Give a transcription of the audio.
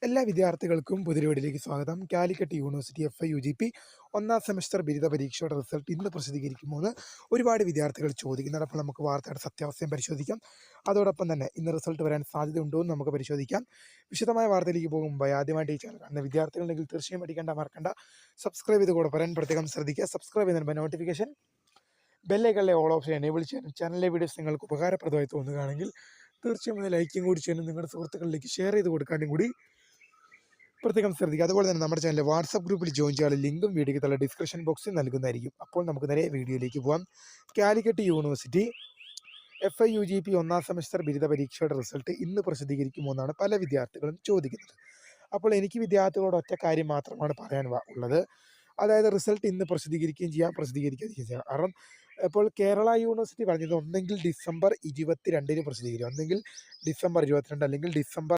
എല്ലാ വിദ്യാർത്ഥികൾക്കും പുതിയ സ്വാഗതം. കാലിക്കറ്റ് യൂണിവേഴ്സിറ്റി FIUGP ഒന്നാം സെമസ്റ്റർ ബിരുദ പരീക്ഷയുടെ റിസൾട്ട് ഇന്ന് പ്രസിദ്ധീകരിക്കുമെന്ന് ഒരുപാട് വിദ്യാർത്ഥികൾ ചോദിക്കുന്നുണ്ട്. അപ്പോൾ നമുക്ക് വാർത്തയുടെ സത്യാവസ്ഥയും പരിശോധിക്കാം. അതോടൊപ്പം തന്നെ ഇന്ന് റിസൾട്ട് വരാൻ സാധ്യതയുണ്ടോ എന്ന് നമുക്ക് പരിശോധിക്കാം. വിശദമായ വാർത്തയിലേക്ക് പോകും മുമ്പായി ആദ്യമായിട്ട് ഈ ചാനൽ കാണുന്ന വിദ്യാർത്ഥികളുണ്ടെങ്കിൽ തീർച്ചയായും മറക്കണ്ട സബ്സ്ക്രൈബ് ചെയ്ത് കൂടെ പറയാൻ പ്രത്യേകം ശ്രദ്ധിക്കുക. സബ്സ്ക്രൈബ് ചെയ്യുന്നതിന് നോട്ടിഫിക്കേഷൻ ബെല്ലൈക്കണിലെ ഓൾ ഓപ്ഷൻ എനേബിൾ ചെയ്യാനും ചാനലിലെ വീഡിയോസ് നിങ്ങൾക്ക് ഉപകാരപ്രദമായി തോന്നുകയാണെങ്കിൽ തീർച്ചയായും ഒന്ന് ലൈക്കും കൂടി ചെയ്യാനും നിങ്ങളുടെ സുഹൃത്തുക്കളിലേക്ക് ഷെയർ ചെയ്ത് കൊടുക്കാനും കൂടി പ്രത്യേകം ശ്രദ്ധിക്കുക. അതുപോലെ തന്നെ നമ്മുടെ ചാനൽ വാട്സപ്പ് ഗ്രൂപ്പിൽ ജോയിൻ ചെയ്യാനുള്ള ലിങ്കും വീഡിയോയ്ക്ക് തള്ള ഡിസ്ക്രിപ്ഷൻ ബോക്സിൽ നൽകുന്നതായിരിക്കും. അപ്പോൾ നമുക്ക് നേരെ വീഡിയോയിലേക്ക് പോകാം. കാലിക്കറ്റ് യൂണിവേഴ്സിറ്റി FIUGP ഒന്നാം സെമസ്റ്റർ ബിരുദ പരീക്ഷയുടെ റിസൾട്ട് ഇന്ന് പ്രസിദ്ധീകരിക്കുമെന്നാണ് പല വിദ്യാർത്ഥികളും ചോദിക്കുന്നത്. അപ്പോൾ എനിക്ക് വിദ്യാർത്ഥികളോട് ഒറ്റ കാര്യം മാത്രമാണ് പറയാൻ ഉള്ളത്. അതായത് റിസൾട്ട് ഇന്ന് പ്രസിദ്ധീകരിക്കുകയും ചെയ്യാം, പ്രസിദ്ധീകരിക്കുകയും ചെയ്യാം. കാരണം ഇപ്പോൾ കേരള യൂണിവേഴ്സിറ്റി പറഞ്ഞത് ഒന്നെങ്കിൽ ഡിസംബർ 22 പ്രസിദ്ധീകരിക്കും, ഒന്നെങ്കിൽ ഡിസംബർ 22 അല്ലെങ്കിൽ ഡിസംബർ